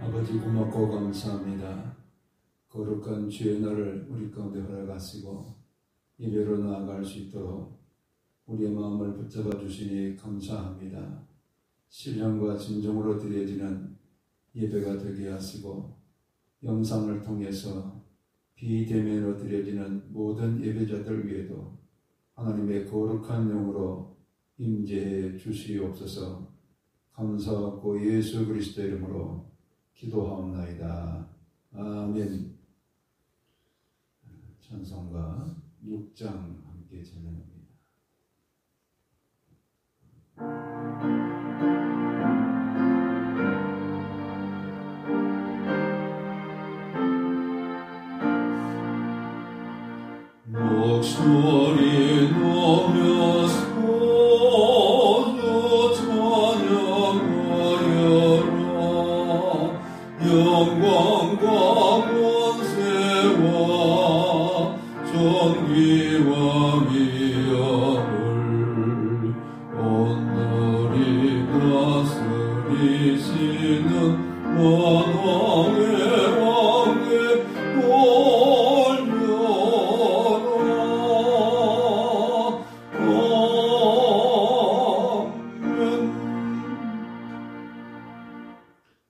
아버지 고맙고 감사합니다. 거룩한 주의 날을 우리 가운데 허락하시고 예배로 나아갈 수 있도록 우리의 마음을 붙잡아 주시니 감사합니다. 신령과 진정으로 드려지는 예배가 되게 하시고 영상을 통해서 비대면으로 드려지는 모든 예배자들 위에도 하나님의 거룩한 영으로 임재해 주시옵소서. 감사하고 예수 그리스도 이름으로 기도하옵나이다. 아멘. 찬송가 6장 함께 찬양합니다. 목소리 놓으며 서로 찬양하여라. 영광과 권세와 존귀와 위엄을 온누리 다스리시는 만왕의 왕께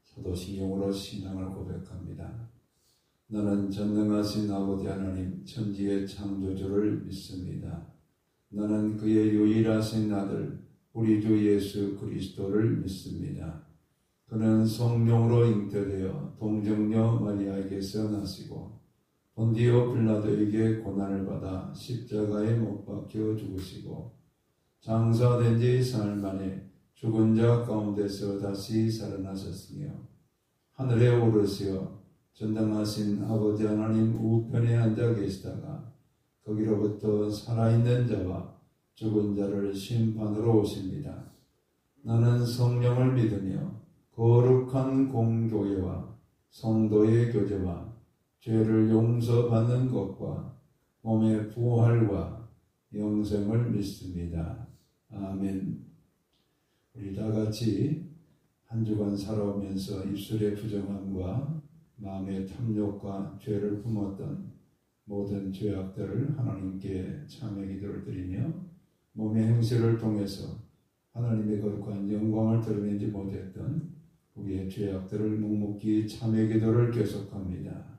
사도신경으로 신앙을 고백합니다. 나는 전능하신 아버지 하나님 천지의 창조주를 믿습니다. 나는 그의 유일하신 아들 우리 주 예수 그리스도를 믿습니다. 그는 성령으로 잉태되어 동정녀 마리아에게서 나시고 본디오 빌라도에게 고난을 받아 십자가에 못 박혀 죽으시고 장사된 지 사흘 만에 죽은 자 가운데서 다시 살아나셨으며 하늘에 오르시어 전당하신 아버지 하나님 우편에 앉아 계시다가 거기로부터 살아있는 자와 죽은 자를 심판으로 오십니다. 나는 성령을 믿으며 거룩한 공교회와 성도의 교제와 죄를 용서받는 것과 몸의 부활과 영생을 믿습니다. 아멘. 우리 다 같이 한 주간 살아오면서 입술의 부정함과 마음의 탐욕과 죄를 품었던 모든 죄악들을 하나님께 참회 기도를 드리며 몸의 행실을 통해서 하나님의 거룩한 영광을 드러내지 못했던 우리의 죄악들을 묵묵히 참회 기도를 계속합니다.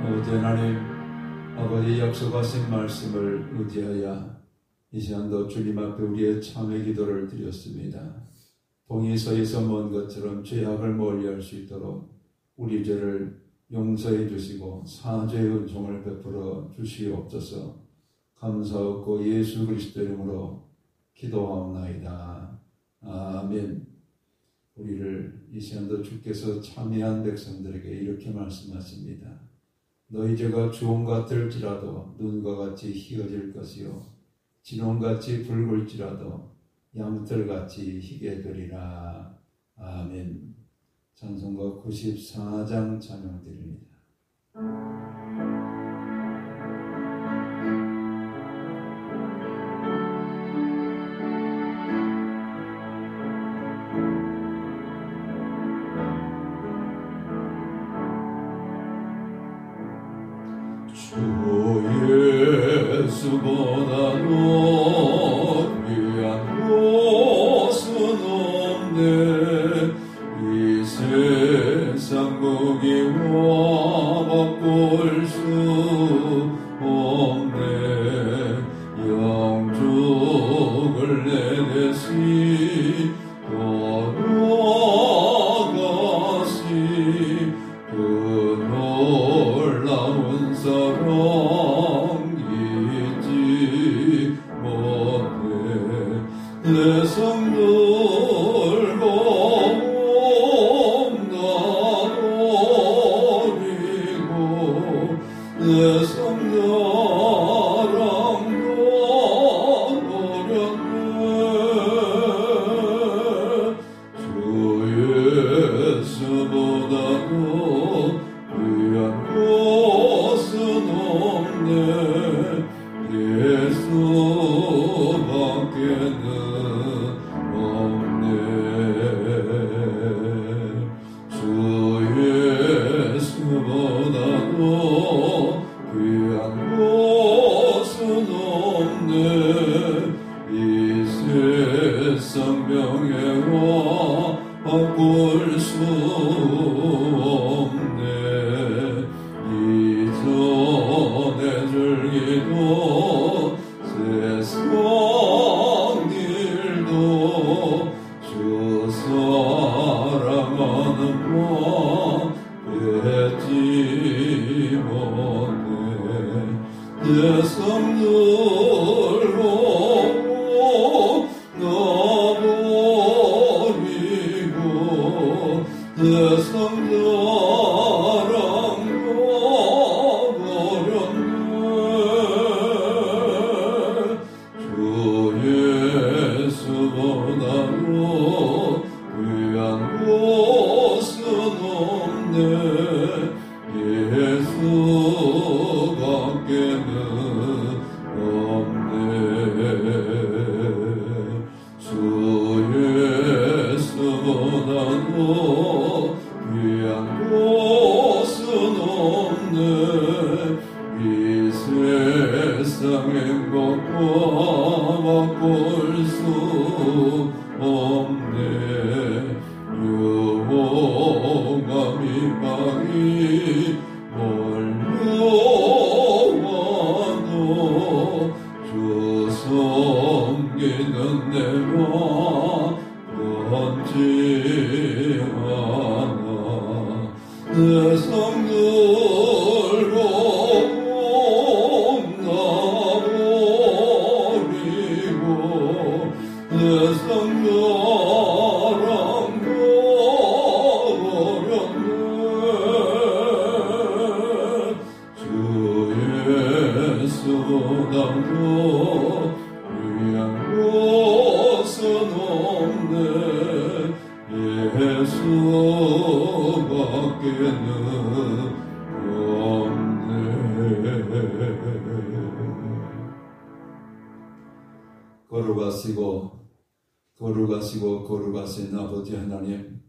아버지 하나님, 아버지 약속하신 말씀을 의지하여 이 시간도 주님 앞에 우리의 참회 기도를 드렸습니다. 동이 서에서 먼 것처럼 죄악을 멀리할 수 있도록 우리 죄를 용서해 주시고 사죄의 은총을 베풀어 주시옵소서. 감사하고 예수 그리스도 이름으로 기도하옵나이다. 아멘. 우리를 이 시간도 주께서 참여한 백성들에게 이렇게 말씀하십니다. 너희 죄가 주홍 같을지라도 눈과 같이 희어질 것이요 진홍같이 붉을지라도 양털같이 희게 되리라. 아멘. 찬송가 94장 찬양드립니다. 예수보다 높이한 곳은 없네. 이 세상 무기와 맛볼 수 없네. 영죽을 내내시 돌아가시 그 놀라 거룩하신 아버지 하나님,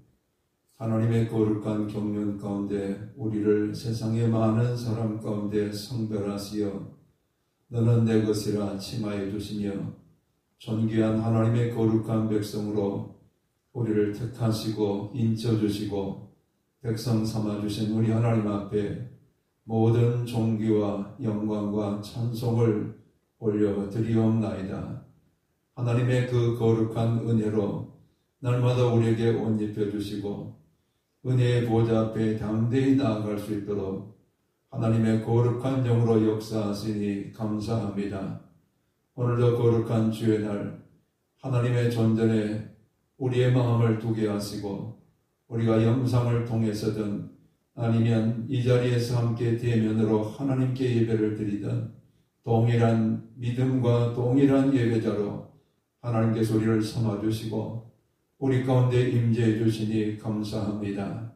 하나님의 거룩한 경륜 가운데 우리를 세상의 많은 사람 가운데 성별하시어 너는 내 것이라 칭하여 주시며 존귀한 하나님의 거룩한 백성으로 우리를 택하시고 인쳐주시고 백성 삼아주신 우리 하나님 앞에 모든 존귀와 영광과 찬송을 올려드리옵나이다. 하나님의 그 거룩한 은혜로 날마다 우리에게 옷 입혀주시고 은혜의 보좌 앞에 담대히 나아갈 수 있도록 하나님의 거룩한 영으로 역사하시니 감사합니다. 오늘도 거룩한 주의 날 하나님의 존전에 우리의 마음을 두게 하시고 우리가 영상을 통해서든 아니면 이 자리에서 함께 대면으로 하나님께 예배를 드리든 동일한 믿음과 동일한 예배자로 하나님께서 우리를 삼아주시고 우리 가운데 임재해 주시니 감사합니다.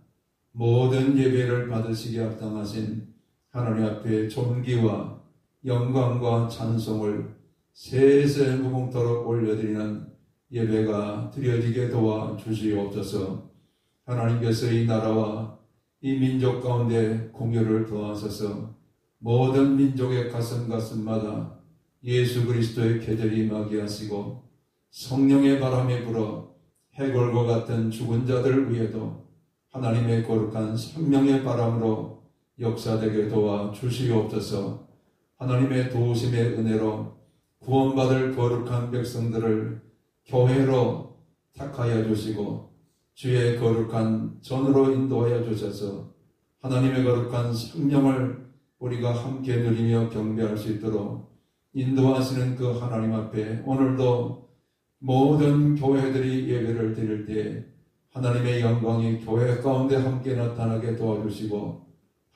모든 예배를 받으시기에 합당하신 하나님 앞에 존귀와 영광과 찬송을 세세 무궁토록 올려드리는 예배가 드려지게 도와주시옵소서. 하나님께서 이 나라와 이 민족 가운데 공유를 더하셔서 모든 민족의 가슴마다 예수 그리스도의 계절이 임하게 하시고 성령의 바람이 불어 해골과 같은 죽은 자들 위에도 하나님의 거룩한 생명의 바람으로 역사되게 도와주시옵소서. 하나님의 도우심의 은혜로 구원받을 거룩한 백성들을 교회로 택하여 주시고 주의 거룩한 전으로 인도하여 주셔서 하나님의 거룩한 생명을 우리가 함께 누리며 경배할 수 있도록 인도하시는 그 하나님 앞에 오늘도 모든 교회들이 예배를 드릴 때 하나님의 영광이 교회 가운데 함께 나타나게 도와주시고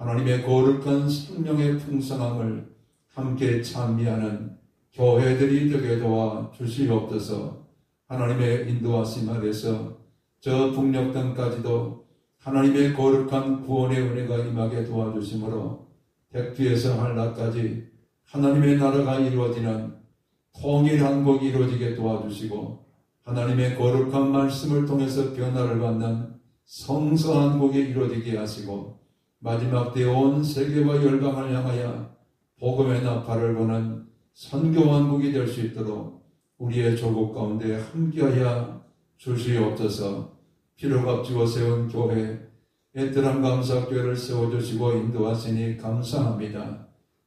하나님의 거룩한 생명의 풍성함을 함께 찬미하는 교회들이 되게 도와 주시옵소서. 하나님의 인도하심 아래서 저 북녘 땅까지도 하나님의 거룩한 구원의 은혜가 임하게 도와주심으로 백두에서 한라까지 하나님의 나라가 이루어지는 통일한국이 이루어지게 도와주시고, 하나님의 거룩한 말씀을 통해서 변화를 받는 성서한국이 이루어지게 하시고, 마지막 때 온 세계와 열방을 향하여 복음의 나팔을 보는 선교한국이 될 수 있도록 우리의 조국 가운데 함께하여 주시옵소서. 피로 값지고 세운 교회 애틀한 감사교회를 세워주시고 인도하시니 감사합니다.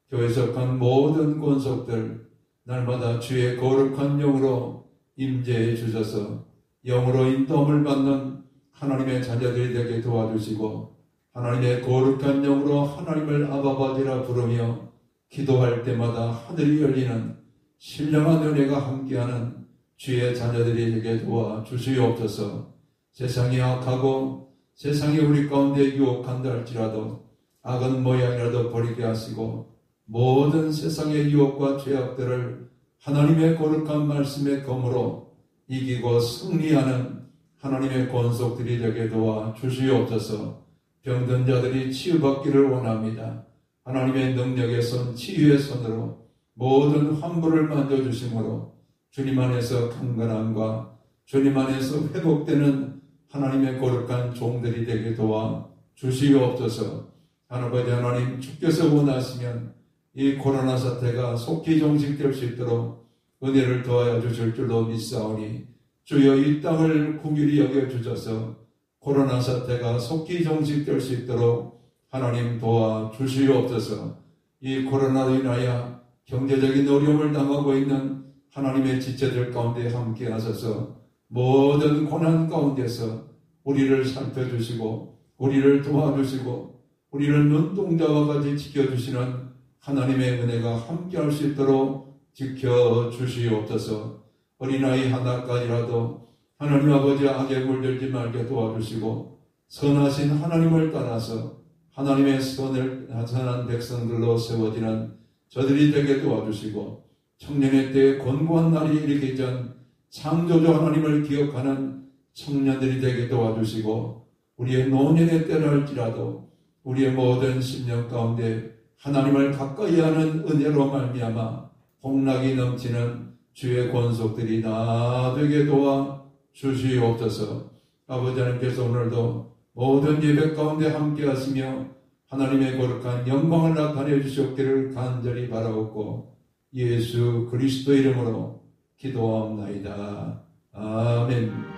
교회 속한 모든 권속들 날마다 주의 거룩한 영으로 임재해 주셔서 영으로 인도함을 받는 하나님의 자녀들이 되게 도와주시고, 하나님의 거룩한 영으로 하나님을 아바바지라 부르며 기도할 때마다 하늘이 열리는 신령한 은혜가 함께하는 주의 자녀들이 되게 도와주시옵소서. 세상이 악하고 세상이 우리 가운데 유혹한다 할지라도 악은 모양이라도 버리게 하시고, 모든 세상의 유혹과 죄악들을 하나님의 거룩한 말씀의 검으로 이기고 승리하는 하나님의 권속들이 되게 도와주시옵소서. 병든 자들이 치유받기를 원합니다. 하나님의 능력의 손, 치유의 손으로 모든 환부를 만져주심으로 주님 안에서 강건함과 주님 안에서 회복되는 하나님의 거룩한 종들이 되게 도와주시옵소서. 아버지 하나님, 주께서 원하시면 이 코로나 사태가 속히 종식될 수 있도록 은혜를 더하여 주실 줄로 믿사오니, 주여 이 땅을 긍휼히 여겨주셔서 코로나 사태가 속히 종식될 수 있도록 하나님 도와주시옵소서. 이 코로나로 인하여 경제적인 어려움을 당하고 있는 하나님의 지체들 가운데 함께 하셔서 모든 고난 가운데서 우리를 살펴주시고 우리를 도와주시고 우리를 눈동자와 같이 지켜주시는 하나님의 은혜가 함께할 수 있도록 지켜주시옵소서. 어린아이 하나까지라도 하나님 아버지 악에 물들지 말게 도와주시고, 선하신 하나님을 따라서 하나님의 선한 백성들로 세워지는 저들이 되게 도와주시고, 청년의 때에 권고한 날이 이르기 전 창조주 하나님을 기억하는 청년들이 되게 도와주시고, 우리의 노년의 때를 할지라도 우리의 모든 심령 가운데 하나님을 가까이 하는 은혜로 말미암아 복락이 넘치는 주의 권속들이 다 되게 도와 주시옵소서. 아버지 하나님께서 오늘도 모든 예배 가운데 함께 하시며 하나님의 거룩한 영광을 나타내 주시옵기를 간절히 바라옵고 예수 그리스도 이름으로 기도하옵나이다. 아멘.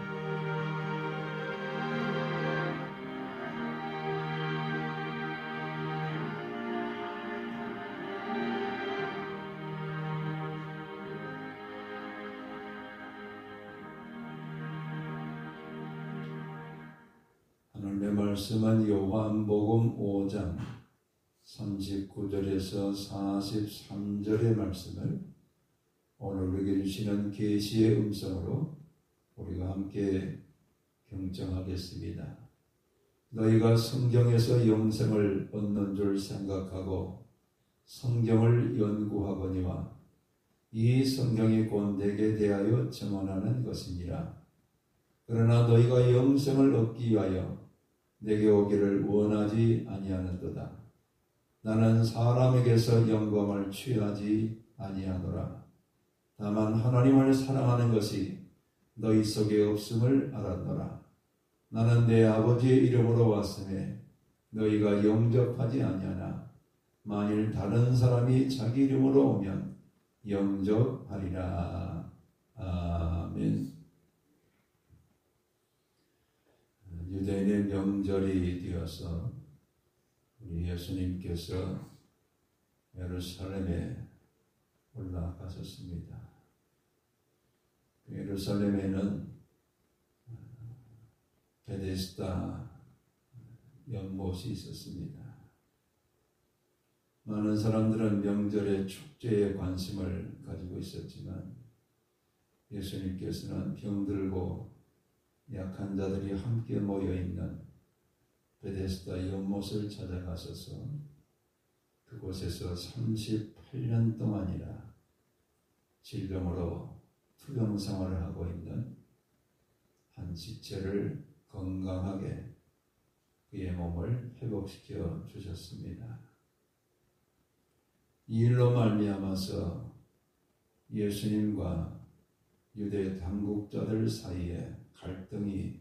하나님의 말씀은 요한복음 5장 39절에서 43절의 말씀을 오늘 우리에게 주시는 계시의 음성으로 우리가 함께 경청하겠습니다. 너희가 성경에서 영생을 얻는 줄 생각하고 성경을 연구하거니와 이 성경이 곧 내게 대하여 증언하는 것이니라. 그러나 너희가 영생을 얻기 위하여 내게 오기를 원하지 아니하는도다. 나는 사람에게서 영광을 취하지 아니하노라. 다만 하나님을 사랑하는 것이 너희 속에 없음을 알았노라. 나는 내 아버지의 이름으로 왔음에 너희가 영접하지 아니하나 만일 다른 사람이 자기 이름으로 오면 영접하리라. 아멘. 유대인의 명절이 되어서 우리 예수님께서 예루살렘에 올라가셨습니다. 예루살렘에는 베데스다 연못이 있었습니다. 많은 사람들은 명절의 축제에 관심을 가지고 있었지만 예수님께서는 병들고 약한 자들이 함께 모여있는 베데스다 연못을 찾아가셔서 그곳에서 38년 동안이나 질병으로 투병 생활을 하고 있는 한 지체를 건강하게 그의 몸을 회복시켜 주셨습니다. 이 일로 말미암아서 예수님과 유대 당국자들 사이에 갈등이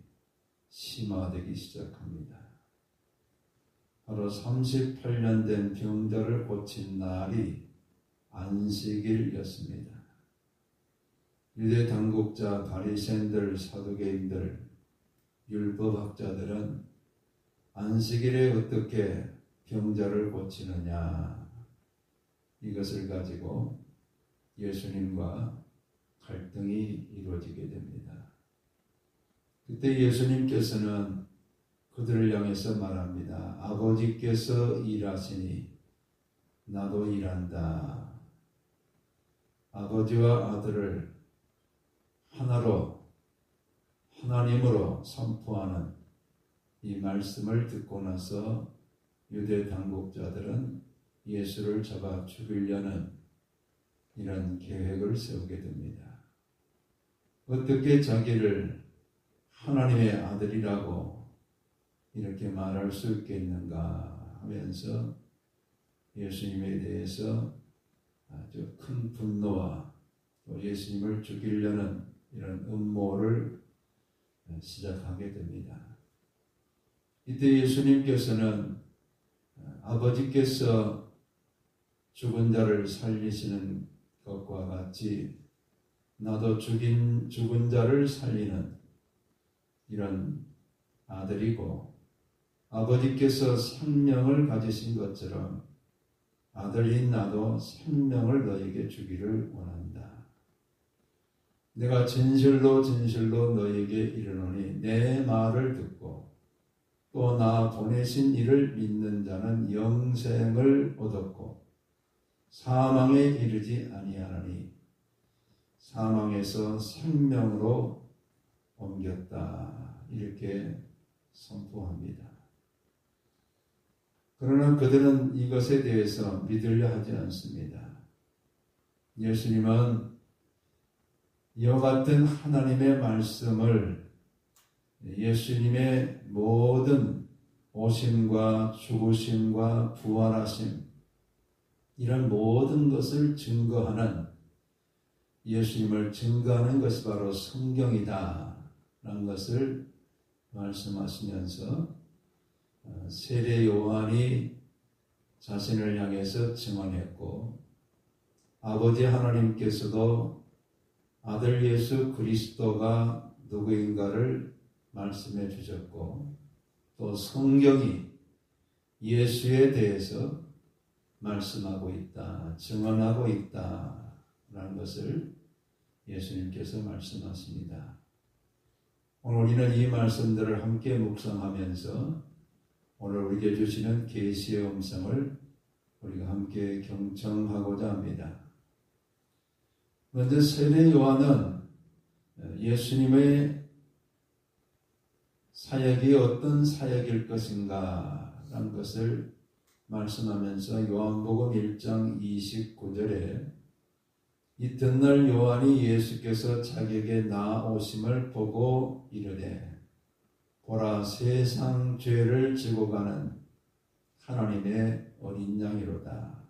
심화되기 시작합니다. 바로 38년 된 병자를 고친 날이 안식일이었습니다. 유대 당국자, 바리새인들, 사두개인들, 율법학자들은 안식일에 어떻게 병자를 고치느냐, 이것을 가지고 예수님과 갈등이 이루어지게 됩니다. 그때 예수님께서는 그들을 향해서 말합니다. 아버지께서 일하시니 나도 일한다. 아버지와 아들을 하나로 하나님으로 선포하는 이 말씀을 듣고 나서 유대 당국자들은 예수를 잡아 죽이려는 이런 계획을 세우게 됩니다. 어떻게 자기를 하나님의 아들이라고 이렇게 말할 수 있겠는가 하면서 예수님에 대해서 아주 큰 분노와 또 예수님을 죽이려는 이런 음모를 시작하게 됩니다. 이때 예수님께서는 아버지께서 죽은 자를 살리시는 것과 같이 나도 죽은 자를 살리는 이런 아들이고, 아버지께서 생명을 가지신 것처럼 아들인 나도 생명을 너에게 주기를 원한다. 내가 진실로 진실로 너에게 이르노니 내 말을 듣고 또 나 보내신 이를 믿는 자는 영생을 얻었고 사망에 이르지 아니하나니 사망에서 생명으로 옮겼다. 이렇게 선포합니다. 그러나 그들은 이것에 대해서 믿으려 하지 않습니다. 예수님은 이와 같은 하나님의 말씀을 예수님의 모든 오심과 죽으심과 부활하심, 이런 모든 것을 증거하는, 예수님을 증거하는 것이 바로 성경이다 라는 것을 말씀하시면서 세례 요한이 자신을 향해서 증언했고, 아버지 하나님께서도 아들 예수 그리스도가 누구인가를 말씀해 주셨고, 또 성경이 예수에 대해서 말씀하고 있다, 증언하고 있다 라는 것을 예수님께서 말씀하십니다. 오늘 우리는 이 말씀들을 함께 묵상하면서 오늘 우리에게 주시는 계시의 음성을 우리가 함께 경청하고자 합니다. 먼저 세례 요한은 예수님의 사역이 어떤 사역일 것인가 라는 것을 말씀하면서 요한복음 1장 29절에 이튿날 요한이 예수께서 자기에게 나오심을 보고 이르되 보라 세상 죄를 지고 가는 하나님의 어린 양이로다.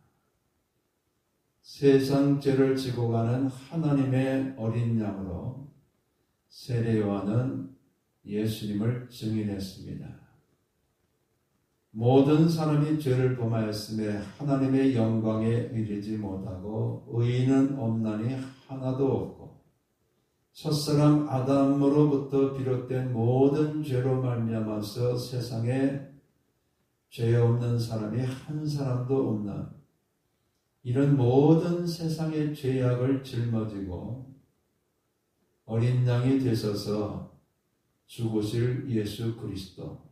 세상 죄를 지고 가는 하나님의 어린 양으로 세례 요한은 예수님을 증인했습니다. 모든 사람이 죄를 범하였음에 하나님의 영광에 이르지 못하고 의인은 없나니 하나도 없고 첫사람 아담으로부터 비롯된 모든 죄로 말미암아서 세상에 죄 없는 사람이 한 사람도 없는 이런 모든 세상의 죄악을 짊어지고 어린 양이 되셔서 죽으실 예수 그리스도,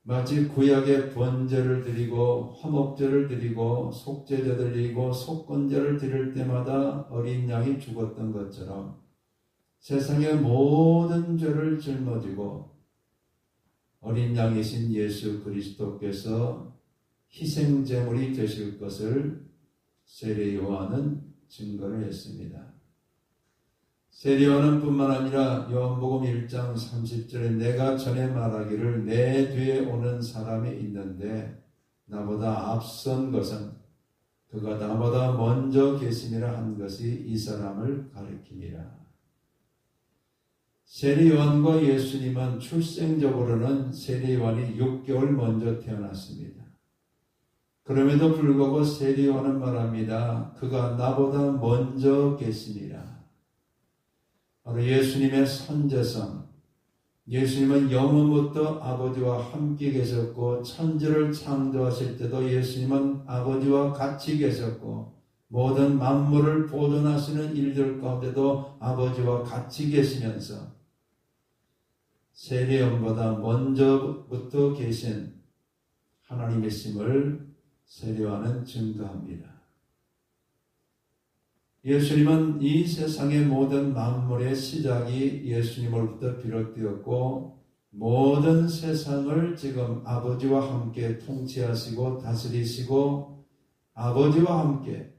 마치 구약의 번제를 드리고 화목제를 드리고 속죄제를 드리고 속건제를 드릴 때마다 어린 양이 죽었던 것처럼 세상의 모든 죄를 짊어지고 어린 양이신 예수 그리스도께서 희생제물이 되실 것을 세례 요한은 증거를 했습니다. 세례 요한은 뿐만 아니라 요한복음 1장 30절에 내가 전에 말하기를 내 뒤에 오는 사람이 있는데 나보다 앞선 것은 그가 나보다 먼저 계심이라 한 것이 이 사람을 가리킴이라. 세례 요한과 예수님은 출생적으로는 세례 요한이 6개월 먼저 태어났습니다. 그럼에도 불구하고 세례 요한은 말합니다. 그가 나보다 먼저 계심이라. 바로 예수님의 선제성, 예수님은 영원부터 아버지와 함께 계셨고 천지를 창조하실 때도 예수님은 아버지와 같이 계셨고 모든 만물을 보존하시는 일들 가운데도 아버지와 같이 계시면서 세례요한보다 먼저부터 계신 하나님이심을 세례 요한은 증거합니다. 예수님은 이 세상의 모든 만물의 시작이 예수님으로부터 비롯되었고 모든 세상을 지금 아버지와 함께 통치하시고 다스리시고 아버지와 함께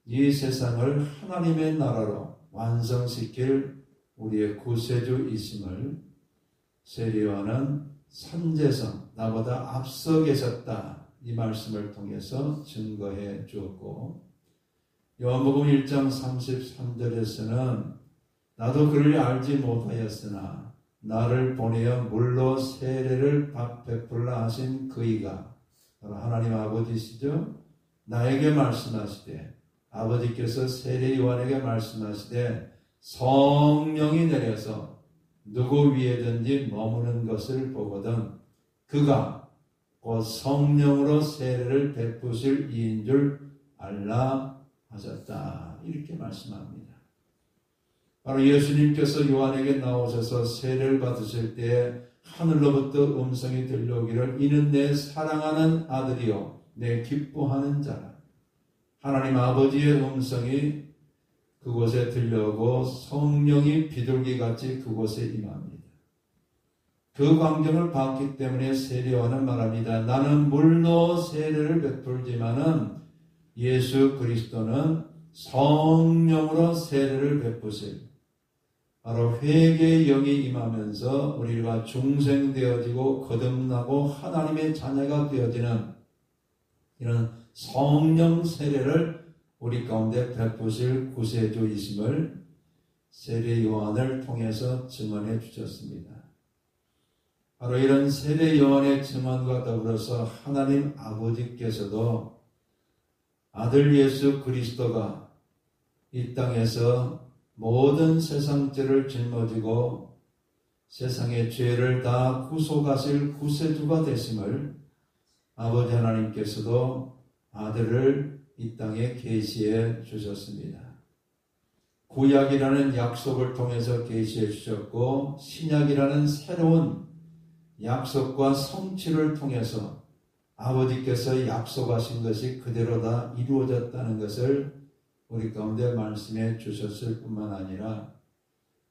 이 세상을 하나님의 나라로 완성시킬 우리의 구세주이심을 세례 요한은 선제성, 나보다 앞서 계셨다 이 말씀을 통해서 증거해 주었고 요한복음 1장 33절에서는 나도 그를 알지 못하였으나 나를 보내어 물로 세례를 베풀라 하신 그이가 바로 하나님 아버지시죠. 나에게 말씀하시되 아버지께서 세례 요한에게 말씀하시되 성령이 내려서 누구 위에든지 머무는 것을 보거든 그가 곧 성령으로 세례를 베푸실 이인 줄 알라 하셨다. 이렇게 말씀합니다. 바로 예수님께서 요한에게 나오셔서 세례를 받으실 때 하늘로부터 음성이 들려오기를 이는 내 사랑하는 아들이요 내 기뻐하는 자라. 하나님 아버지의 음성이 그곳에 들려오고 성령이 비둘기같이 그곳에 임합니다. 그 광경을 봤기 때문에 세례 요한은 말합니다. 나는 물로 세례를 베풀지만은 예수 그리스도는 성령으로 세례를 베푸실 바로 회개의 영이 임하면서 우리가 중생되어지고 거듭나고 하나님의 자녀가 되어지는 이런 성령 세례를 우리 가운데 베푸실 구세주이심을 세례 요한을 통해서 증언해 주셨습니다. 바로 이런 세례 요한의 증언과 더불어서 하나님 아버지께서도 아들 예수 그리스도가 이 땅에서 모든 세상 죄를 짊어지고 세상의 죄를 다 구속하실 구세주가 되심을 아버지 하나님께서도 아들을 이 땅에 계시해 주셨습니다. 구약이라는 약속을 통해서 계시해 주셨고 신약이라는 새로운 약속과 성취를 통해서 아버지께서 약속하신 것이 그대로 다 이루어졌다는 것을 우리 가운데 말씀해 주셨을 뿐만 아니라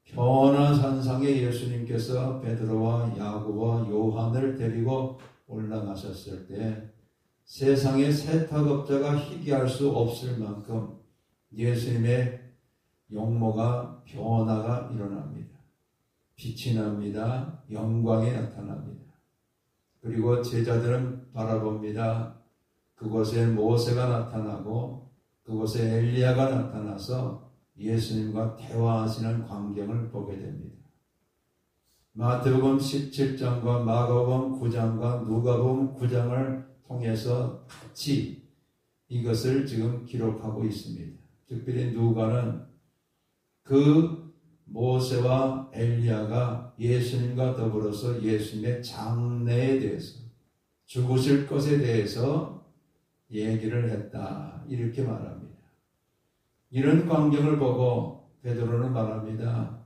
변화산상에 예수님께서 베드로와 야고보와 요한을 데리고 올라가셨을 때 세상의 세탁업자가 희귀할 수 없을 만큼 예수님의 용모가 변화가 일어납니다. 빛이 납니다. 영광이 나타납니다. 그리고 제자들은 바라봅니다. 그곳에 모세가 나타나고 그곳에 엘리야가 나타나서 예수님과 대화하시는 광경을 보게 됩니다. 마태복음 17장과 마가복음 9장과 누가복음 9장을 통해서 같이 이것을 지금 기록하고 있습니다. 특별히 누가는 그 모세와 엘리야가 예수님과 더불어서 예수님의 장래에 대해서 죽으실 것에 대해서 얘기를 했다 이렇게 말합니다. 이런 광경을 보고 베드로는 말합니다.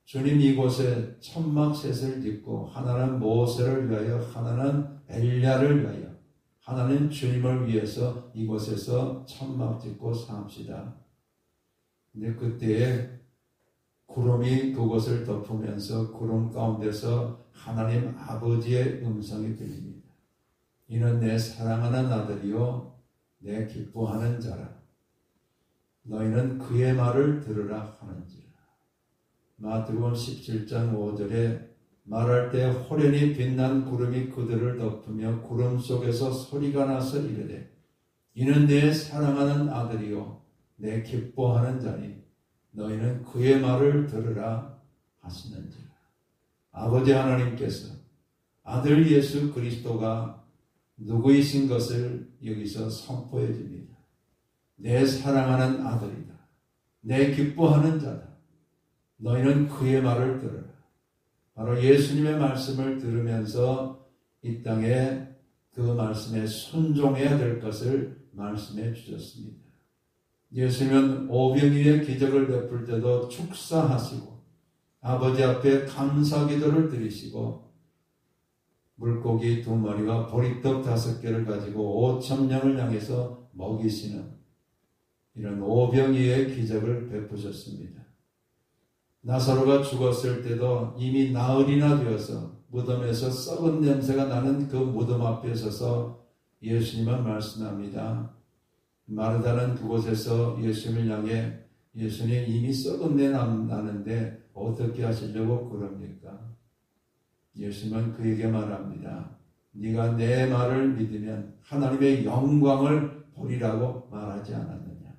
주님 이곳에 천막셋을 짓고 하나는 모세를 위하여 하나는 엘리야를 위하여 하나는 주님을 위해서 이곳에서 천막 짓고 삽시다. 근데 그때에 구름이 그곳을 덮으면서 구름 가운데서 하나님 아버지의 음성이 들립니다. 이는 내 사랑하는 아들이요 내 기뻐하는 자라. 너희는 그의 말을 들으라 하는지라. 마태복음 17장 5절에 말할 때 호련히 빛난 구름이 그들을 덮으며 구름 속에서 소리가 나서 이르되 이는 내 사랑하는 아들이요 내 기뻐하는 자니 너희는 그의 말을 들으라 하시는지라. 아버지 하나님께서 아들 예수 그리스도가 누구이신 것을 여기서 선포해 줍니다. 내 사랑하는 아들이다. 내 기뻐하는 자다. 너희는 그의 말을 들으라. 바로 예수님의 말씀을 들으면서 이 땅에 그 말씀에 순종해야 될 것을 말씀해 주셨습니다. 예수님은 오병이의 기적을 베풀 때도 축사하시고 아버지 앞에 감사기도를 드리시고 물고기 2마리와 보리떡 5개를 가지고 5,000명을 향해서 먹이시는 이런 오병이의 기적을 베푸셨습니다. 나사로가 죽었을 때도 이미 나흘이나 되어서 무덤에서 썩은 냄새가 나는 그 무덤 앞에 서서 예수님은 말씀합니다. 마르다는 그곳에서 예수님을 향해 예수님 이미 썩은 내 나는데 어떻게 하시려고 그럽니까? 예수님은 그에게 말합니다. 네가 내 말을 믿으면 하나님의 영광을 보리라고 말하지 않았느냐.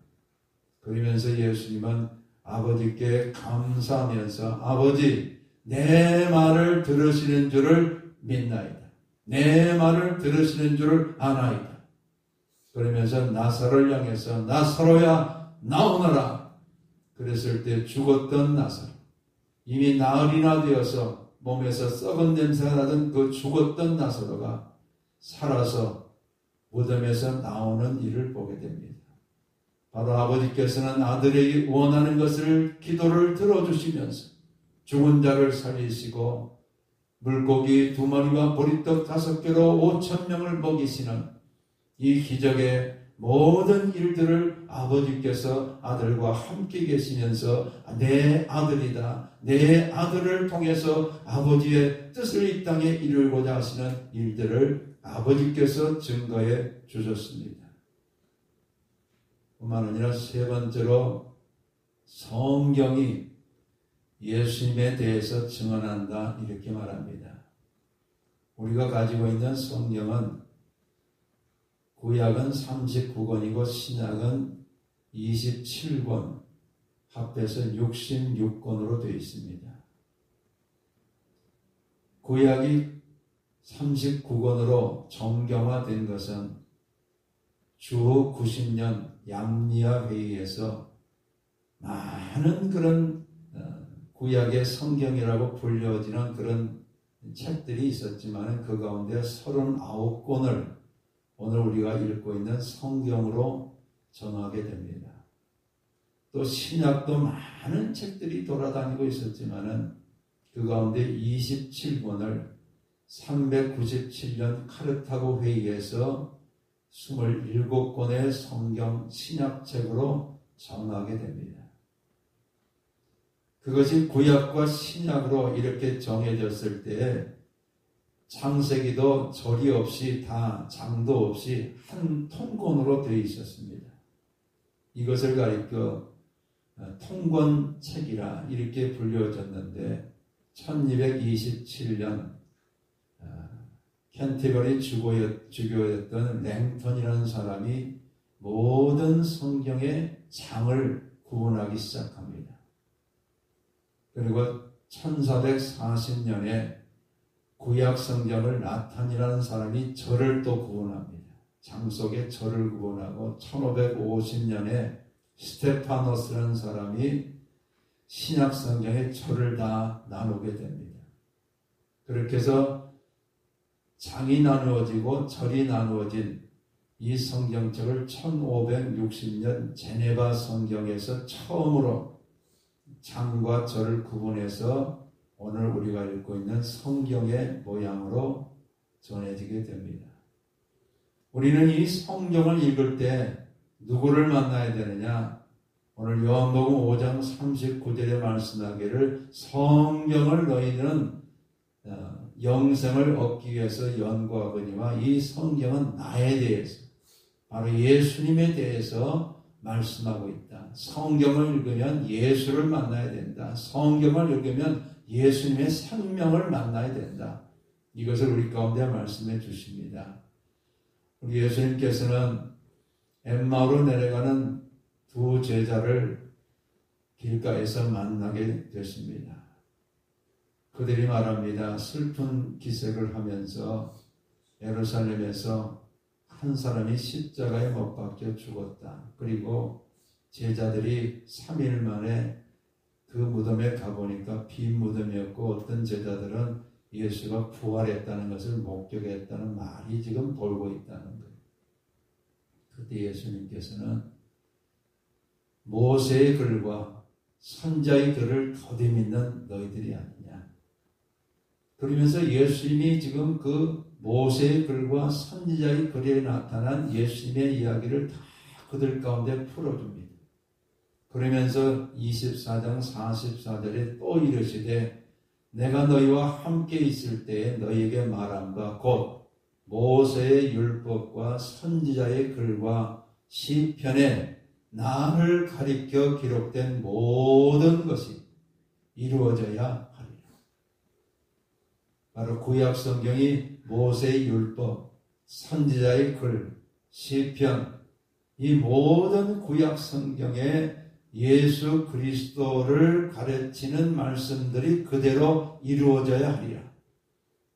그러면서 예수님은 아버지께 감사하면서 아버지 내 말을 들으시는 줄을 믿나이다. 내 말을 들으시는 줄을 아나이다. 그러면서 나사로를 향해서 나사로야 나오너라. 그랬을 때 죽었던 나사로 이미 나흘이나 되어서 몸에서 썩은 냄새가 나던 그 죽었던 나사로가 살아서 무덤에서 나오는 일을 보게 됩니다. 바로 아버지께서는 아들에게 원하는 것을 기도를 들어주시면서 죽은 자를 살리시고 물고기 2마리와 보리떡 5개로 5,000명을 먹이시는 이 기적의 모든 일들을 아버지께서 아들과 함께 계시면서 내 아들이다. 내 아들을 통해서 아버지의 뜻을 이 땅에 이루고자 하시는 일들을 아버지께서 증거해 주셨습니다. 뿐만 아니라 세 번째로 성경이 예수님에 대해서 증언한다 이렇게 말합니다. 우리가 가지고 있는 성경은 구약은 39권이고 신약은 27권 합해서 66권으로 되어 있습니다. 구약이 39권으로 정경화된 것은 주 90년 양리아 회의에서 많은 그런 구약의 성경이라고 불려지는 그런 책들이 있었지만 그 가운데 39권을 오늘 우리가 읽고 있는 성경으로 정하게 됩니다. 또 신약도 많은 책들이 돌아다니고 있었지만 그 가운데 27권을 397년 카르타고 회의에서 27권의 성경 신약책으로 정하게 됩니다. 그것이 구약과 신약으로 이렇게 정해졌을 때에 창세기도 절이 없이 다 장도 없이 한 통권으로 되어 있었습니다. 이것을 가리켜 통권책이라 이렇게 불려졌는데 1227년 캔터버리 주교였던 랭턴이라는 사람이 모든 성경의 장을 구분하기 시작합니다. 그리고 1440년에 구약 성경을 나탄이라는 사람이 절을 또 구분합니다. 장 속에 절을 구분하고 1550년에 스테파노스라는 사람이 신약 성경의 절을 다 나누게 됩니다. 그렇게 해서 장이 나누어지고 절이 나누어진 이 성경책을 1560년 제네바 성경에서 처음으로 장과 절을 구분해서 오늘 우리가 읽고 있는 성경의 모양으로 전해지게 됩니다. 우리는 이 성경을 읽을 때 누구를 만나야 되느냐? 오늘 요한복음 5장 39절에 말씀하기를 성경을 너희는 영생을 얻기 위해서 연구하거니와 이 성경은 나에 대해서 바로 예수님에 대해서 말씀하고 있다. 성경을 읽으면 예수를 만나야 된다. 성경을 읽으면 예수님의 생명을 만나야 된다. 이것을 우리 가운데 말씀해 주십니다. 우리 예수님께서는 엠마오로 내려가는 두 제자를 길가에서 만나게 됐습니다. 그들이 말합니다. 슬픈 기색을 하면서 예루살렘에서 한 사람이 십자가에 못 박혀 죽었다. 그리고 제자들이 3일 만에 그 무덤에 가보니까 빈 무덤이었고 어떤 제자들은 예수가 부활했다는 것을 목격했다는 말이 지금 돌고 있다는 거예요. 그때 예수님께서는 모세의 글과 선자의 글을 더디 믿는 너희들이 아니냐. 그러면서 예수님이 지금 그 모세의 글과 선지자의 글에 나타난 예수님의 이야기를 다 그들 가운데 풀어줍니다. 그러면서 24장 44절에 또 이르시되 내가 너희와 함께 있을 때에 너희에게 말한 바 곧 모세의 율법과 선지자의 글과 시편에 나를 가리켜 기록된 모든 것이 이루어져야 하리라. 바로 구약 성경이 모세의 율법, 선지자의 글, 시편, 이 모든 구약 성경에 예수 그리스도를 가르치는 말씀들이 그대로 이루어져야 하리라.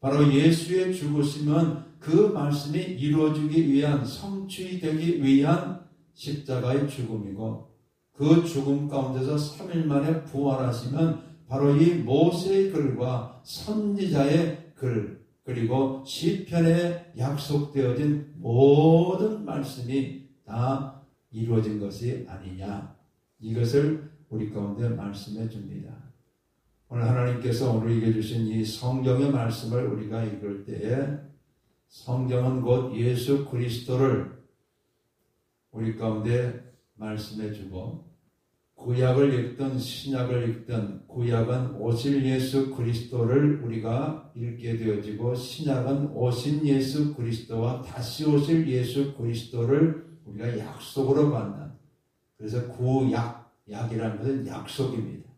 바로 예수의 죽으심은 그 말씀이 이루어지기 위한, 성취되기 위한 십자가의 죽음이고 그 죽음 가운데서 3일 만에 부활하시면 바로 이 모세의 글과 선지자의 글 그리고 시편에 약속되어진 모든 말씀이 다 이루어진 것이 아니냐. 이것을 우리 가운데 말씀해 줍니다. 오늘 하나님께서 오늘 읽어주신 이 성경의 말씀을 우리가 읽을 때에 성경은 곧 예수 그리스도를 우리 가운데 말씀해 주고 구약을 읽든 신약을 읽든 구약은 오실 예수 그리스도를 우리가 읽게 되어지고 신약은 오신 예수 그리스도와 다시 오실 예수 그리스도를 우리가 약속으로 받는, 그래서 약이라는 것은 약속입니다.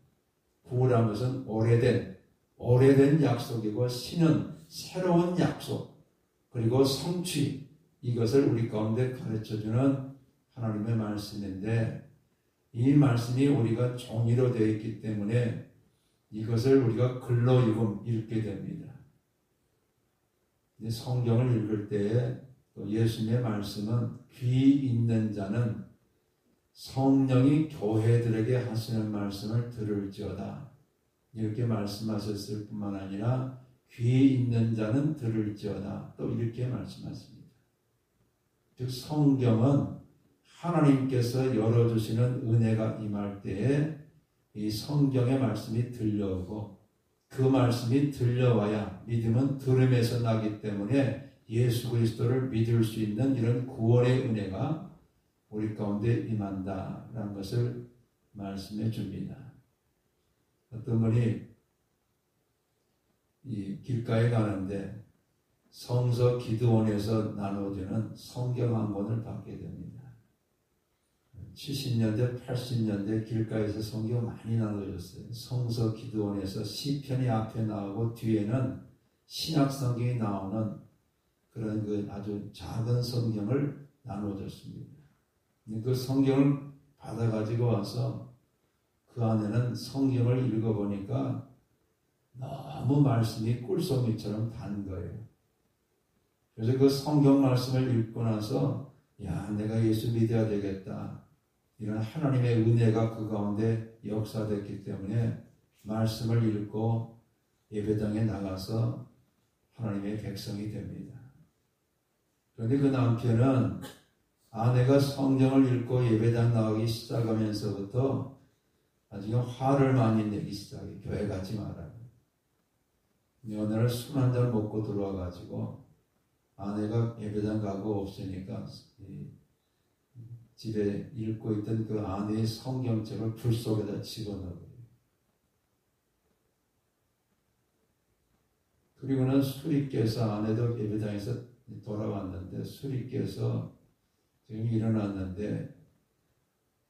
구라는 것은 오래된 약속이고 신은 새로운 약속 그리고 성취, 이것을 우리 가운데 가르쳐주는 하나님의 말씀인데 이 말씀이 우리가 종이로 되어 있기 때문에 이것을 우리가 글로 읽게 됩니다. 성경을 읽을 때에 예수님의 말씀은 귀 있는 자는 성령이 교회들에게 하시는 말씀을 들을지어다. 이렇게 말씀하셨을 뿐만 아니라 귀 있는 자는 들을지어다. 또 이렇게 말씀하십니다. 즉 성경은 하나님께서 열어주시는 은혜가 임할 때에 이 성경의 말씀이 들려오고 그 말씀이 들려와야 믿음은 들음에서 나기 때문에 예수 그리스도를 믿을 수 있는 이런 구원의 은혜가 우리 가운데 임한다라는 것을 말씀해 줍니다. 어떤 분이 이 길가에 가는데 성서 기도원에서 나눠주는 성경 한 권을 받게 됩니다. 70년대, 80년대 길가에서 성경 많이 나눠줬어요. 성서 기도원에서 시편이 앞에 나오고 뒤에는 신약 성경이 나오는 그런 그 아주 작은 성경을 나눠줬습니다. 그 성경을 받아가지고 와서 그 안에는 성경을 읽어보니까 너무 말씀이 꿀송이처럼 단 거예요. 그래서 그 성경 말씀을 읽고 나서 내가 예수 믿어야 되겠다. 이런 하나님의 은혜가 그 가운데 역사됐기 때문에 말씀을 읽고 예배당에 나가서 하나님의 백성이 됩니다. 그런데 그 남편은 아내가 성경을 읽고 예배당 나가기 시작하면서부터 나중에 화를 많이 내기 시작해. 교회 가지 말라고. 어느 날 술 한잔 먹고 들어와가지고 아내가 예배당 가고 없으니까 집에 읽고 있던 그 아내의 성경책을 불 속에다 집어넣어요. 그리고는 수리께서 아내도 예배당에서 돌아왔는데 수리께서 지금 일어났는데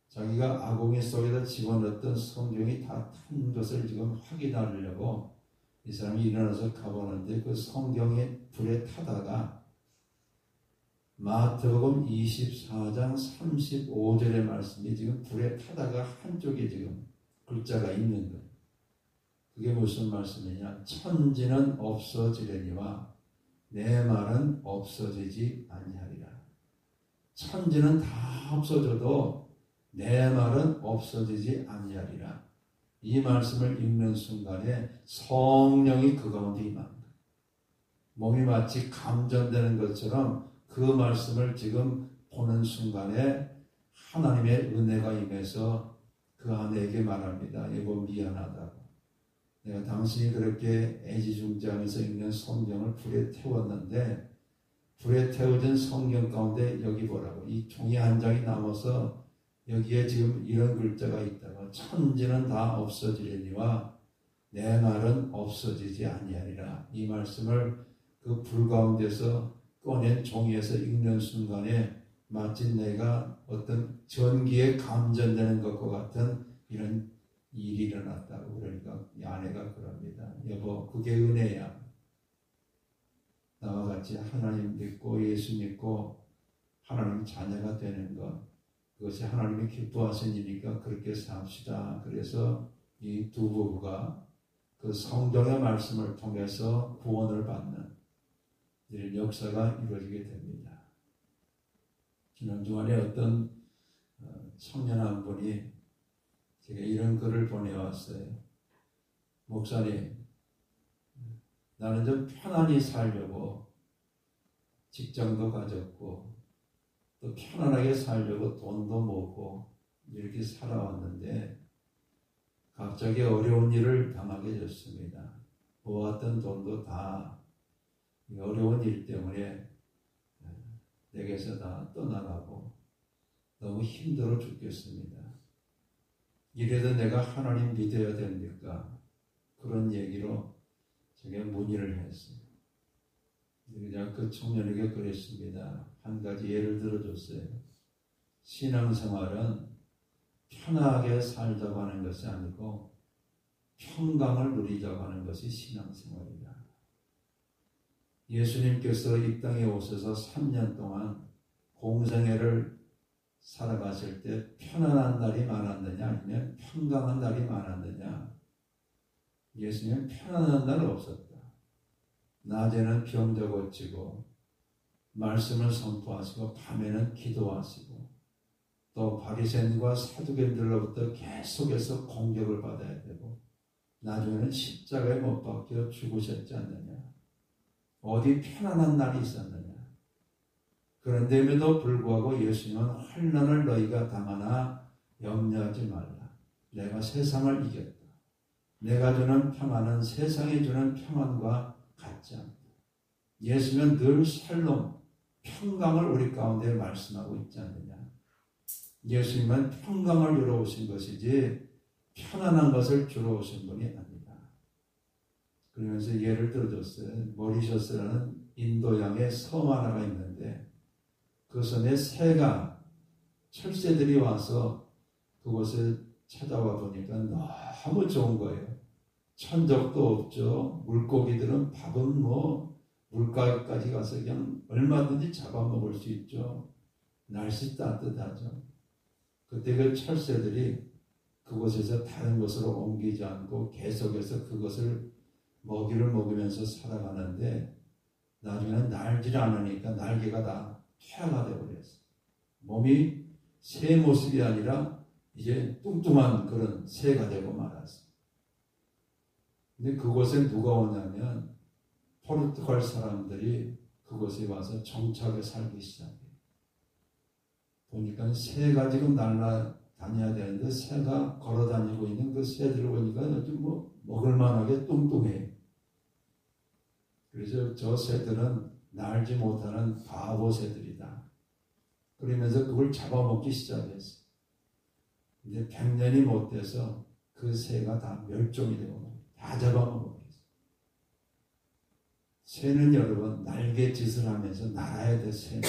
자기가 아궁이 속에다 집어넣었던 성경이 다 탄 것을 지금 확인하려고 이 사람이 일어나서 가보는데 그 성경이 불에 타다가 마태복음 24장 35절의 말씀이 지금 불에 타다가 한쪽에 지금 글자가 있는 거예요. 그게 무슨 말씀이냐? 천지는 없어지려니와 내 말은 없어지지 아니하리라. 천지는 다 없어져도 내 말은 없어지지 아니하리라. 이 말씀을 읽는 순간에 성령이 그 가운데 임합니다. 몸이 마치 감전되는 것처럼 그 말씀을 지금 보는 순간에 하나님의 은혜가 임해서 그 아내에게 말합니다. 여보 미안하다고. 내가 당신이 그렇게 애지중지하면서 읽는 성경을 불에 태웠는데 불에 태워진 성경 가운데 여기 보라고. 이 종이 한 장이 남아서 여기에 지금 이런 글자가 있다고. 천지는 다 없어지려니와 내 말은 없어지지 아니하리라. 이 말씀을 그 불 가운데서 꺼낸 종이에서 읽는 순간에 마치 내가 어떤 전기에 감전되는 것과 같은 이런 일이 일어났다고. 그러니까 이 아내가 그럽니다. 여보, 그게 은혜야. 나와 같이 하나님 믿고 예수 믿고 하나님 자녀가 되는 것, 그것이 하나님이 기뻐하신 일이니까 그렇게 삽시다. 그래서 이 두 부부가 그 성경의 말씀을 통해서 구원을 받는 이런 역사가 이루어지게 됩니다. 지난 주말에 어떤 청년 한 분이 제가 이런 글을 보내왔어요. 목사님, 나는 좀 편안히 살려고 직장도 가졌고 또 편안하게 살려고 돈도 모으고 이렇게 살아왔는데 갑자기 어려운 일을 당하게 됐습니다. 모았던 돈도 다 어려운 일 때문에 내게서 다 떠나가고 너무 힘들어 죽겠습니다. 이래도 내가 하나님 믿어야 됩니까? 그런 얘기로 제가 문의를 했어요. 그냥 그 청년에게 그랬습니다. 한 가지 예를 들어줬어요. 신앙생활은 편하게 살자고 하는 것이 아니고 평강을 누리자고 하는 것이 신앙생활이다. 예수님께서 이 땅에 오셔서 3년 동안 공생애를 살아가실 때 편안한 날이 많았느냐 아니면 평강한 날이 많았느냐? 예수님은 편안한 날 없었다. 낮에는 병자 고치고 말씀을 선포하시고 밤에는 기도하시고 또 바리새인과 사두개인들로부터 계속해서 공격을 받아야 되고 나중에는 십자가에 못 박혀 죽으셨지 않느냐. 어디 편안한 날이 있었느냐. 그런데에도 불구하고 예수님은 환난을 너희가 당하나 염려하지 말라. 내가 세상을 이겼다. 내가 주는 평안은 세상이 주는 평안과 같지 않다. 예수님은 늘 샬롬, 평강을 우리 가운데 말씀하고 있지 않느냐. 예수님은 평강을 주러 오신 것이지 편안한 것을 주러 오신 분이 아니다. 그러면서 예를 들어줬어요. 모리셔스라는 인도양의 섬 하나가 있는데 그 섬에 새가 철새들이 와서 그곳을 찾아와 보니까 너무 좋은 거예요. 천적도 없죠. 물고기들은 밥은 물가까지 가서 그냥 얼마든지 잡아먹을 수 있죠. 날씨 따뜻하죠. 그때 그 철새들이 그곳에서 다른 곳으로 옮기지 않고 계속해서 그것을 먹이를 먹으면서 살아가는데 나중에는 날질 않으니까 날개가 다 퇴화가 되어버렸어요. 몸이 새 모습이 아니라 이제 뚱뚱한 그런 새가 되고 말았어요. 근데 그곳에 누가 오냐면 포르투갈 사람들이 그곳에 와서 정착해 살기 시작해요. 보니까 새가 지금 날아다녀야 되는데 새가 걸어다니고 있는 그 새들을 보니까 좀 먹을만하게 뚱뚱해요. 그래서 저 새들은 날지 못하는 바보 새들이다. 그러면서 그걸 잡아먹기 시작했어. 이제 100년이 못 돼서 그 새가 다 멸종이 되고 다 잡아먹었어. 새는 여러분 날갯짓을 하면서 날아야 돼. 새는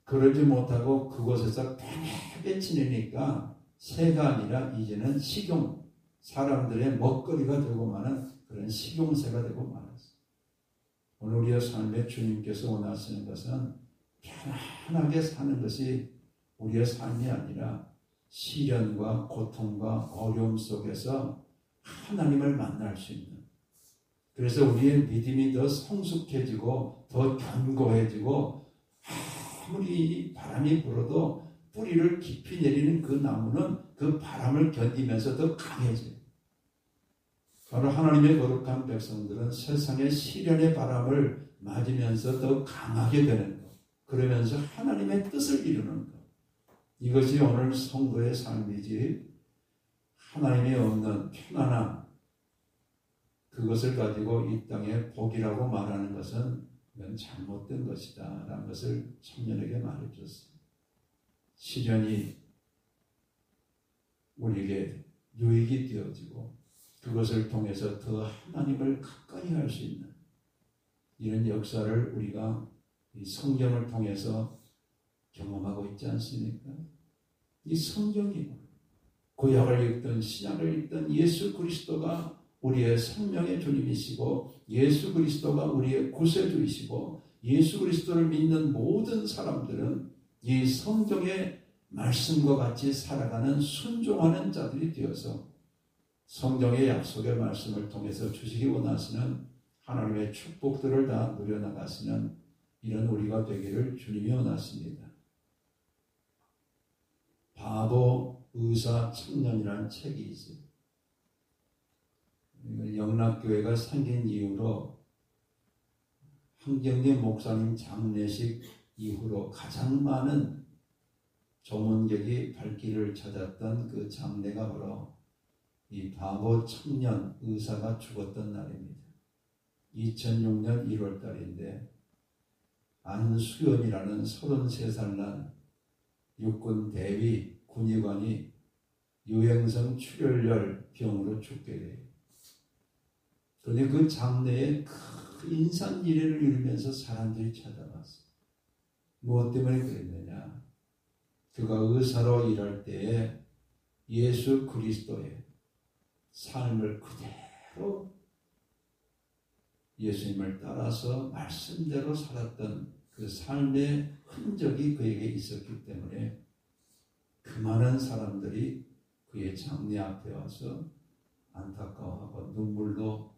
그러지 못하고 그곳에서 편하게 지내니까 새가 아니라 이제는 식용, 사람들의 먹거리가 되고 마는 그런 식용새가 되고 말았어. 오늘 우리의 삶에 주님께서 원하시는 것은 편안하게 사는 것이 우리의 삶이 아니라 시련과 고통과 어려움 속에서 하나님을 만날 수 있는, 그래서 우리의 믿음이 더 성숙해지고 더 견고해지고 아무리 바람이 불어도 뿌리를 깊이 내리는 그 나무는 그 바람을 견디면서 더 강해져요. 바로 하나님의 거룩한 백성들은 세상의 시련의 바람을 맞으면서 더 강하게 되는 것, 그러면서 하나님의 뜻을 이루는 것, 이것이 오늘 성도의 삶이지 하나님이 없는 편안함, 그것을 가지고 이 땅의 복이라고 말하는 것은 이건 잘못된 것이다 라는 것을 청년에게 말해줬어요. 시련이 우리에게 유익이 되어지고 그것을 통해서 더 하나님을 가까이 할 수 있는 이런 역사를 우리가 이 성경을 통해서 경험하고 있지 않습니까? 이 성경이 구약을 읽든 신약을 읽든 예수 그리스도가 우리의 생명의 주님이시고 예수 그리스도가 우리의 구세주이시고 예수 그리스도를 믿는 모든 사람들은 이 성경의 말씀과 같이 살아가는 순종하는 자들이 되어서 성경의 약속의 말씀을 통해서 주시기 원하시는 하나님의 축복들을 다 누려나가시는 이런 우리가 되기를 주님이 원하십니다. 바보, 의사, 청년이라는 책이 있어요. 영락교회가 생긴 이후로 한경계 목사님 장례식 이후로 가장 많은 조문객이 발길을 찾았던 그 장례가 바로 이 바보 청년 의사가 죽었던 날입니다. 2006년 1월 달인데 안수연이라는 33살 난 육군 대위 군의관이 유행성 출혈열 병으로 죽게 돼요. 그런데 그 장례에 큰 인산미례를 이루면서 사람들이 찾아왔어요. 무엇 때문에 그랬느냐? 그가 의사로 일할 때에 예수 그리스도의 삶을 그대로 예수님을 따라서 말씀대로 살았던 그 삶의 흔적이 그에게 있었기 때문에 그 많은 사람들이 그의 장례 앞에 와서 안타까워하고 눈물로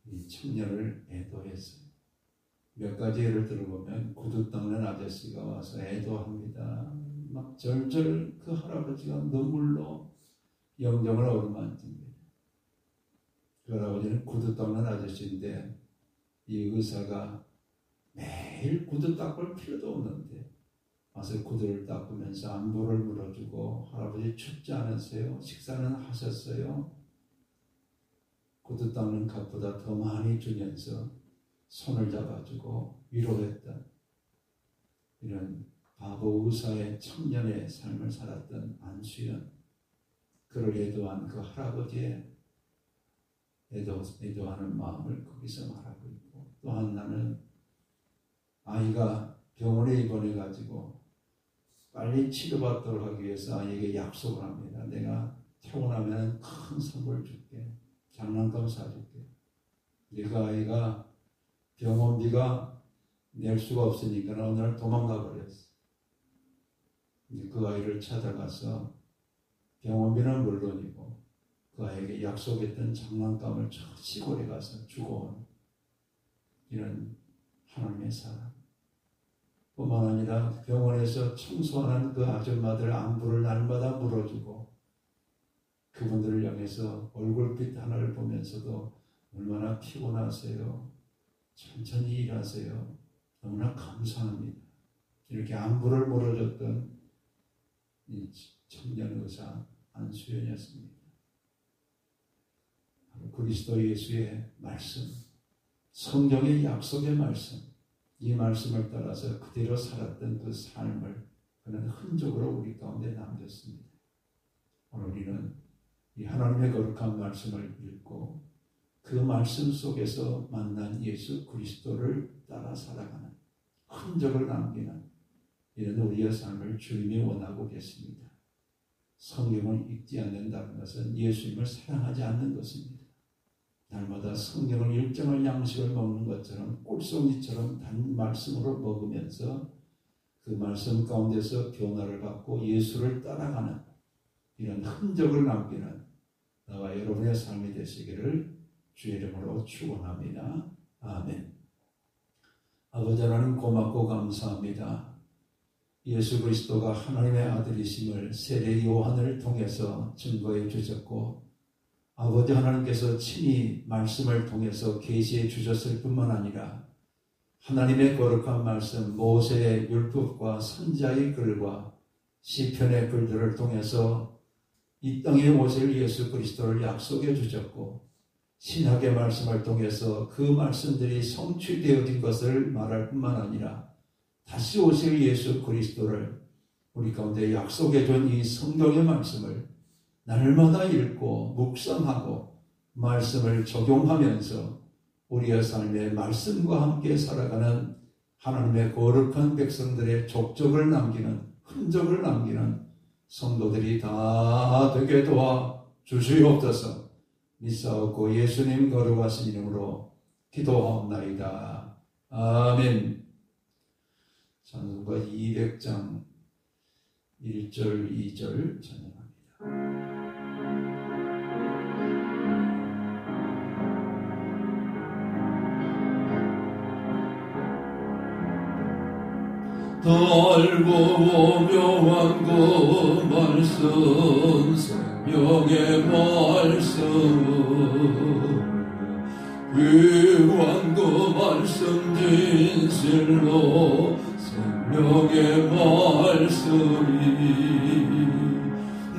이 청년을 애도했어요. 몇 가지 예를 들어보면 구두 닦는 아저씨가 와서 애도합니다. 막 절절 그 할아버지가 눈물로 영정을 어루만집니다. 그 할아버지는 구두 닦는 아저씨인데 이 의사가 매일 구두 닦을 필요도 없는데 와서 구두를 닦으면서 안부를 물어주고 할아버지 춥지 않으세요? 식사는 하셨어요? 구두 닦는 값보다 더 많이 주면서 손을 잡아주고 위로했던 이런 바보 의사의 청년의 삶을 살았던 안수연, 그를 애도한 그 할아버지의 애도하는 마음을 거기서 말하고 있고, 또한 나는 아이가 병원에 입원해가지고 빨리 치료받도록 하기 위해서 아이에게 약속을 합니다. 내가 퇴원하면 큰 선물 줄게. 장난감 사줄게. 그 아이가 병원비가 낼 수가 없으니까 어느 날 도망가 버렸어. 그 아이를 찾아가서 병원비는 물론이고 그 아이에게 약속했던 장난감을 저 시골에 가서 주고 온 이런 하나님의 사랑. 뿐만 아니라 병원에서 청소하는 그 아줌마들 안부를 날마다 물어주고 그분들을 향해서 얼굴빛 하나를 보면서도 얼마나 피곤하세요. 천천히 일하세요. 너무나 감사합니다. 이렇게 안부를 물어줬던 이 청년 의사 안수연이었습니다. 그리스도 예수의 말씀, 성경의 약속의 말씀, 이 말씀을 따라서 그대로 살았던 그 삶을 그는 흔적으로 우리 가운데 남겼습니다. 오늘 우리는 이 하나님의 거룩한 말씀을 읽고 그 말씀 속에서 만난 예수 그리스도를 따라 살아가는 흔적을 남기는 이런 우리의 삶을 주님이 원하고 계십니다. 성경을 읽지 않는다는 것은 예수님을 사랑하지 않는 것입니다. 날마다 성경을 일정한 양식을 먹는 것처럼 꿀송이처럼 단 말씀으로 먹으면서 그 말씀 가운데서 변화를 받고 예수를 따라가는 이런 흔적을 남기는 나와 여러분의 삶이 되시기를 주의 이름으로 축원합니다. 아멘. 아버지 하나님 고맙고 감사합니다. 예수 그리스도가 하나님의 아들이심을 세례 요한을 통해서 증거해 주셨고 아버지 하나님께서 친히 말씀을 통해서 계시해 주셨을 뿐만 아니라 하나님의 거룩한 말씀 모세의 율법과 선지자의 글과 시편의 글들을 통해서 이 땅에 오실 예수 그리스도를 약속해 주셨고 신학의 말씀을 통해서 그 말씀들이 성취되어진 것을 말할 뿐만 아니라 다시 오실 예수 그리스도를 우리 가운데 약속해 준 이 성경의 말씀을 날마다 읽고 묵상하고 말씀을 적용하면서 우리의 삶에 말씀과 함께 살아가는 하나님의 거룩한 백성들의 족적을 남기는 흔적을 남기는 성도들이 다 되게 도와 주시옵소서. 믿사옵고 예수님 거룩하신 이름으로 기도하옵나이다. 아멘. 찬송가 200장 1절 2절 찬양합니다. 달고 묘한 그 말씀 생명의 말씀 귀한 그 말씀 진실로 생명의 말씀이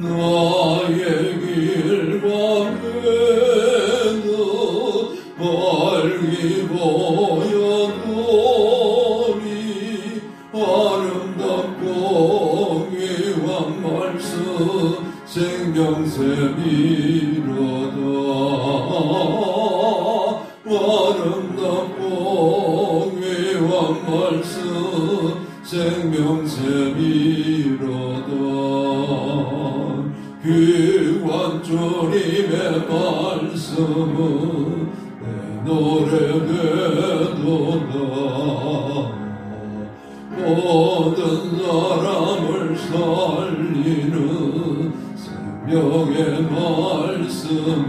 나의 길과 매는 밝이 보여노니 아름답고 귀한 말씀 생명샘이로다 아름답고 귀한 말씀 생명샘이로다 귀한 주님의 말씀은 내 노래 되도다 모든 사람을 살리는 생명의 말씀을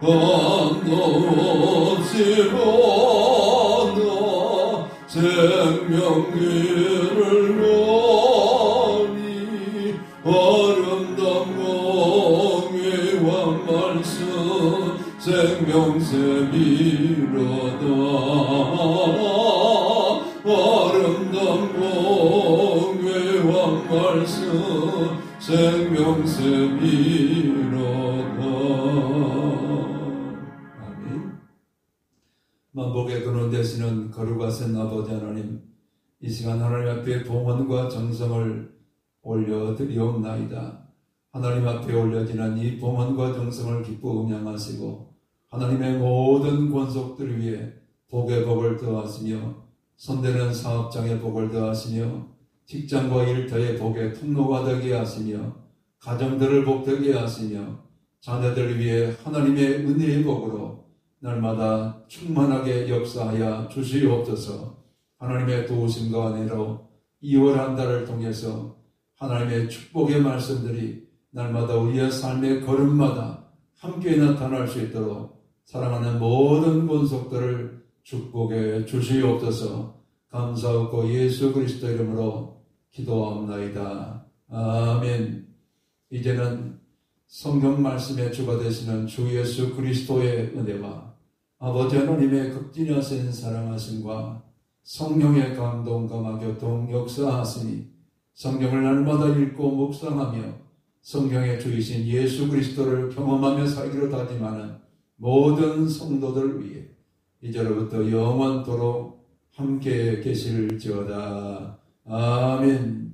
한없이 보나 생명길을 가니 아름답고 귀한 말씀 생명샘이로다 아름답고 귀한 말씀 생명샘이로다. 아멘. 만복의 근원 되시는 거룩하신 아버지 하나님, 이 시간 하나님 앞에 봉헌과 정성을 올려드리옵나이다. 하나님 앞에 올려지는 이 봉헌과 정성을 기뻐 음양하시고 하나님의 모든 권속들 위해 복의 복을 더하시며 손대는 사업장의 복을 더하시며 직장과 일터의 복의 통로가 되게 하시며 가정들을 복되게 하시며 자녀들 위해 하나님의 은혜의 복으로 날마다 충만하게 역사하여 주시옵소서. 하나님의 도우심과 은혜로 2월 한 달을 통해서 하나님의 축복의 말씀들이 날마다 우리의 삶의 걸음마다 함께 나타날 수 있도록 사랑하는 모든 권속들을 축복해 주시옵소서. 감사하고 예수 그리스도 이름으로 기도하옵나이다. 아멘. 이제는 성경 말씀의 주가 되시는 주 예수 그리스도의 은혜와 아버지 하나님의 극진하신 사랑하심과 성령의 감동, 감화, 교통, 역사하시니 성경을 날마다 읽고 묵상하며 성경에 주이신 예수 그리스도를 경험하며 살기로 다짐하는 모든 성도들 위해 이제로부터 영원토록 함께 계실지어다. 아멘.